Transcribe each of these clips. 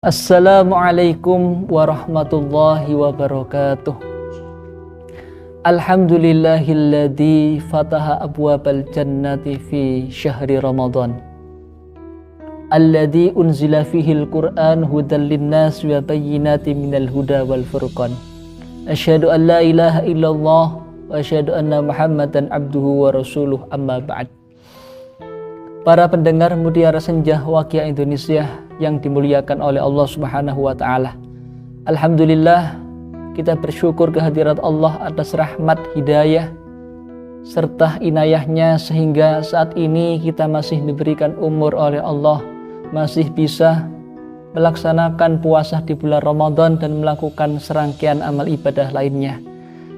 Assalamualaikum warahmatullahi wabarakatuh. Alhamdulillahilladzi fataha abwabal jannati fi syahri Ramadan. Alladzi unzila fihil Qur'an hudan linnas wa bayyinatin minal huda wal furqan. Asyhadu an la ilaha illallah wa asyhadu anna Muhammadan abduhu wa rasuluh, amma ba'd. Para pendengar Mutiara Senja Wakia Indonesia yang dimuliakan oleh Allah Subhanahu wa taala. Alhamdulillah, kita bersyukur kehadirat Allah atas rahmat, hidayah serta inayahnya sehingga saat ini kita masih diberikan umur oleh Allah, masih bisa melaksanakan puasa di bulan Ramadan dan melakukan serangkaian amal ibadah lainnya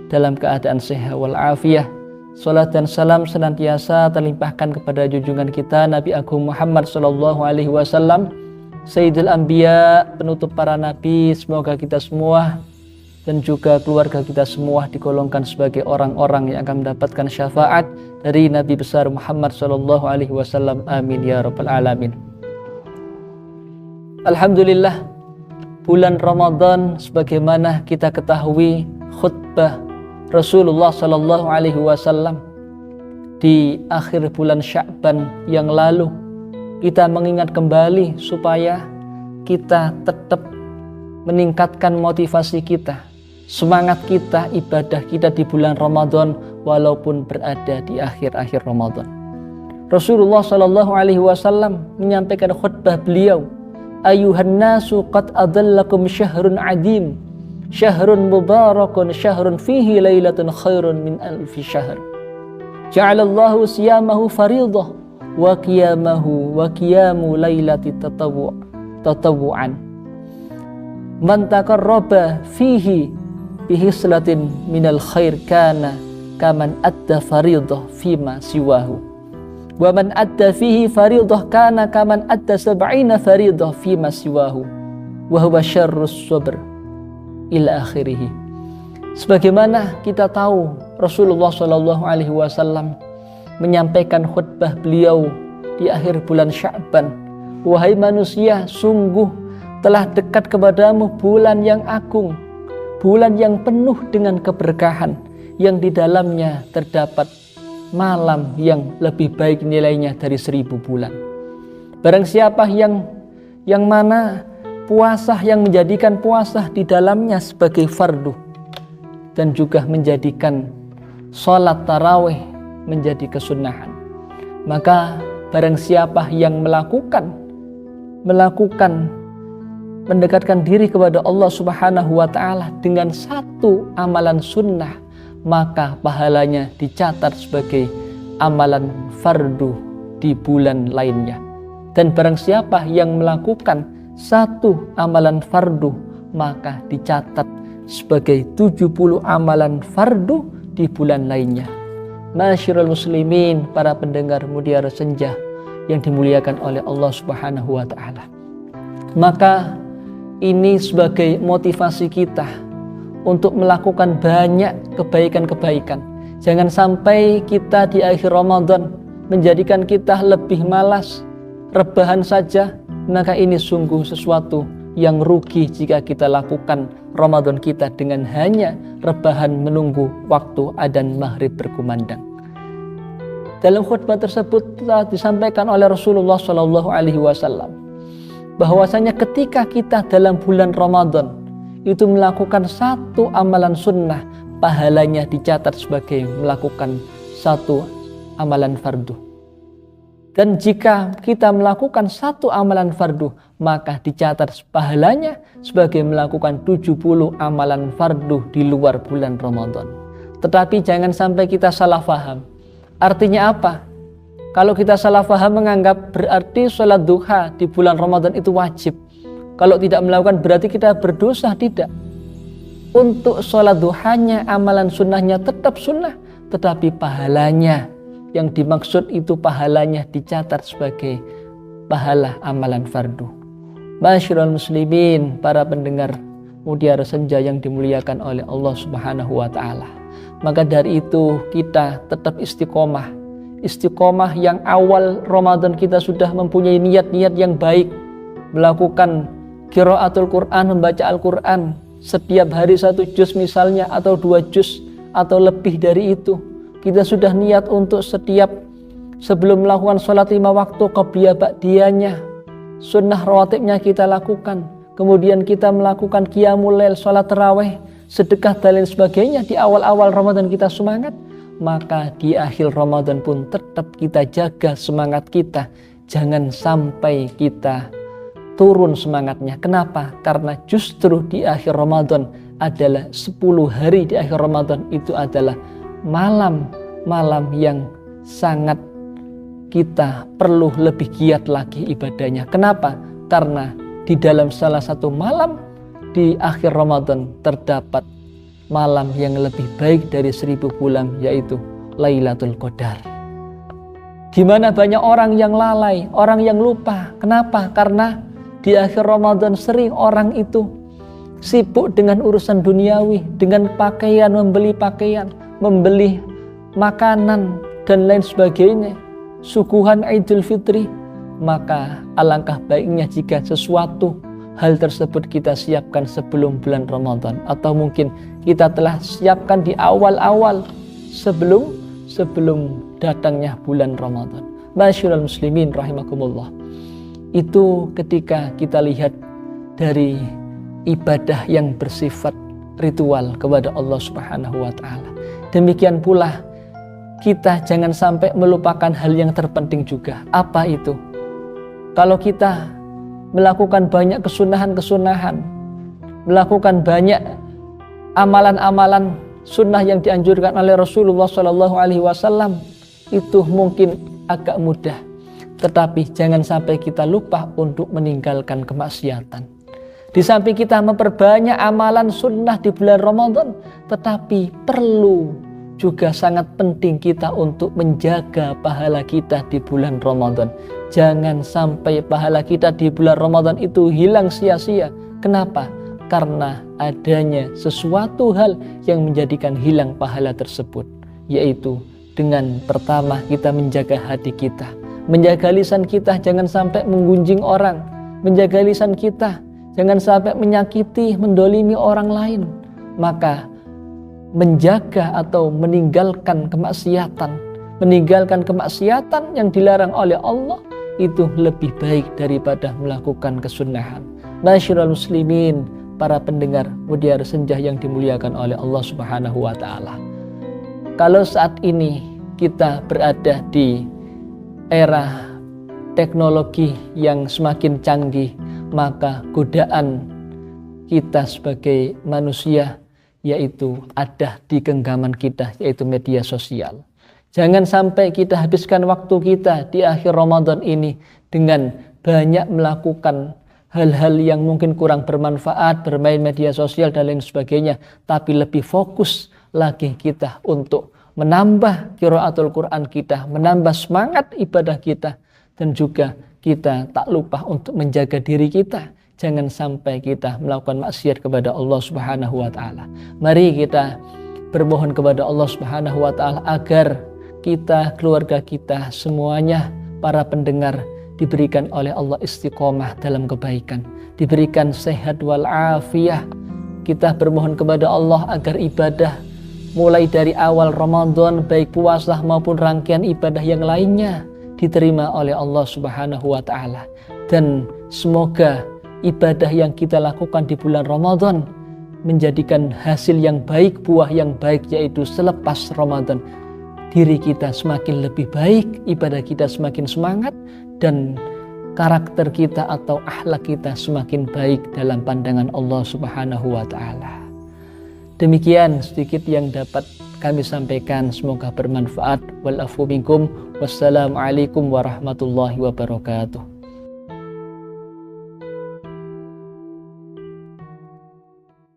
dalam keadaan sehat walafiat. Salat dan salam senantiasa terlimpahkan kepada junjungan kita Nabi Agung Muhammad SAW, Sayyidul Anbiya, penutup para nabi. Semoga kita semua dan juga keluarga kita semua digolongkan sebagai orang-orang yang akan mendapatkan syafaat dari Nabi besar Muhammad SAW. Amin ya rabbal alamin. Alhamdulillah, bulan Ramadan sebagaimana kita ketahui khutbah Rasulullah SAW di akhir bulan Sya'ban yang lalu, kita mengingat kembali supaya kita tetap meningkatkan motivasi kita, semangat kita, ibadah kita di bulan Ramadan walaupun berada di akhir-akhir Ramadan. Rasulullah SAW menyampaikan khutbah beliau, Ayuhan nasu qad adallakum syahrun adim, syahrun mubarakun, syahrun fihi laylatun khairun min alfi syahr. Ja'alallahu siyamahu faridah wa qiyamahu wa qiyamu laylati tatawu'an. Man taqarraba fihi bihislatin minal khair kana kaman adda faridah fima siwahu. Wa man adda fihi faridah kana kaman adda sab'ina faridah fima siwahu. Wa huwa syarrus sabr ila akhirih. Sebagaimana kita tahu Rasulullah SAW menyampaikan khutbah beliau di akhir bulan Sya'ban, wahai manusia, sungguh telah dekat kepadamu bulan yang agung, bulan yang penuh dengan keberkahan, yang di dalamnya terdapat malam yang lebih baik nilainya dari 1000 bulan. Barang siapa yang mana puasa, yang menjadikan puasa di dalamnya sebagai fardu dan juga menjadikan sholat tarawih menjadi kesunahan, maka barang siapa yang melakukan mendekatkan diri kepada Allah Subhanahu wa taala dengan satu amalan sunnah, maka pahalanya dicatat sebagai amalan fardu di bulan lainnya. Dan barang siapa yang melakukan satu amalan fardu, maka dicatat sebagai 70 amalan fardu di bulan lainnya. Masyarul muslimin, para pendengar Mutiara Senja yang dimuliakan oleh Allah Subhanahu wa taala. Maka ini sebagai motivasi kita untuk melakukan banyak kebaikan-kebaikan. Jangan sampai kita di akhir Ramadan menjadikan kita lebih malas, rebahan saja. Maka ini sungguh sesuatu yang rugi jika kita lakukan Ramadan kita dengan hanya rebahan menunggu waktu adzan maghrib berkumandang. Dalam khutbah tersebut telah disampaikan oleh Rasulullah SAW bahwasanya ketika kita dalam bulan Ramadan itu melakukan satu amalan sunnah, pahalanya dicatat sebagai melakukan satu amalan fardu. Dan jika kita melakukan satu amalan fardu, maka dicatat pahalanya sebagai melakukan 70 amalan fardu di luar bulan Ramadan. Tetapi jangan sampai kita salah faham. Artinya apa? Kalau kita salah faham menganggap berarti sholat duha di bulan Ramadan itu wajib. Kalau tidak melakukan berarti kita berdosa. Tidak. Untuk sholat duhanya, amalan sunnahnya tetap sunnah, tetapi pahalanya yang dimaksud itu pahalanya dicatat sebagai pahala amalan fardu. Masyarul muslimin, para pendengar Mutiara Senja yang dimuliakan oleh Allah Subhanahu wa taala. Maka dari itu kita tetap istiqomah. Istiqomah yang awal Ramadan kita sudah mempunyai niat-niat yang baik, melakukan qiraatul Quran, membaca Al-Quran setiap hari 1 juz misalnya, atau 2 juz, atau lebih dari itu. Kita sudah niat untuk setiap sebelum melakukan sholat 5 waktu, qobliyah ba'diyahnya, sunnah rawatibnya kita lakukan. Kemudian kita melakukan qiyamul lail, sholat tarawih, sedekah dan lain sebagainya. Di awal-awal Ramadan kita semangat, maka di akhir Ramadan pun tetap kita jaga semangat kita. Jangan sampai kita turun semangatnya. Kenapa? Karena justru di akhir Ramadan adalah 10 hari di akhir Ramadan itu adalah malam-malam yang sangat kita perlu lebih giat lagi ibadahnya. Kenapa? Karena di dalam salah satu malam di akhir Ramadan terdapat malam yang lebih baik dari 1000 bulan, yaitu Lailatul Qadar. Gimana banyak orang yang lalai, orang yang lupa. Kenapa? Karena di akhir Ramadan sering orang itu sibuk dengan urusan duniawi, dengan pakaian, membeli pakaian, membeli makanan dan lain sebagainya, suguhan Idul Fitri. Maka alangkah baiknya jika sesuatu hal tersebut kita siapkan sebelum bulan Ramadan, atau mungkin kita telah siapkan di awal-awal sebelum datangnya bulan Ramadan. Masyaallah muslimin rahimakumullah. Itu ketika kita lihat dari ibadah yang bersifat ritual kepada Allah Subhanahu wa taala. Demikian pula kita jangan sampai melupakan hal yang terpenting juga. Apa itu? Kalau kita melakukan banyak kesunahan-kesunahan, melakukan banyak amalan-amalan sunnah yang dianjurkan oleh Rasulullah SAW, itu mungkin agak mudah. Tetapi jangan sampai kita lupa untuk meninggalkan kemaksiatan. Di samping kita memperbanyak amalan sunnah di bulan Ramadan, tetapi perlu juga sangat penting kita untuk menjaga pahala kita di bulan Ramadan. Jangan sampai pahala kita di bulan Ramadan itu hilang sia-sia. Kenapa? Karena adanya sesuatu hal yang menjadikan hilang pahala tersebut, yaitu dengan pertama kita menjaga hati kita. Menjaga lisan kita jangan sampai menggunjing orang. Menjaga lisan kita jangan sampai menyakiti, mendolimi orang lain. Maka menjaga atau meninggalkan kemaksiatan yang dilarang oleh Allah itu lebih baik daripada melakukan kesunahan. Masyaallah muslimin, para pendengar Mutiara Senja yang dimuliakan oleh Allah Subhanahu wa taala. Kalau saat ini kita berada di era teknologi yang semakin canggih, maka godaan kita sebagai manusia yaitu ada di genggaman kita, yaitu media sosial. Jangan sampai kita habiskan waktu kita di akhir Ramadan ini dengan banyak melakukan hal-hal yang mungkin kurang bermanfaat, bermain media sosial dan lain sebagainya, tapi lebih fokus lagi kita untuk menambah qiraatul Quran kita, menambah semangat ibadah kita, dan juga kita tak lupa untuk menjaga diri kita. Jangan sampai kita melakukan maksiat kepada Allah Subhanahu wa taala. Mari kita bermohon kepada Allah Subhanahu wa taala agar kita, keluarga kita, semuanya para pendengar diberikan oleh Allah istiqomah dalam kebaikan, diberikan sehat wal afiyah. Kita bermohon kepada Allah agar ibadah mulai dari awal Ramadan, baik puasa maupun rangkaian ibadah yang lainnya, diterima oleh Allah Subhanahu wa taala. Dan semoga ibadah yang kita lakukan di bulan Ramadan menjadikan hasil yang baik, buah yang baik, yaitu selepas Ramadan diri kita semakin lebih baik, ibadah kita semakin semangat, dan karakter kita atau akhlak kita semakin baik dalam pandangan Allah Subhanahu wa taala. Demikian sedikit yang dapat kami sampaikan, semoga bermanfaat. Wal afu minkum. Wassalamualaikum warahmatullahi wabarakatuh.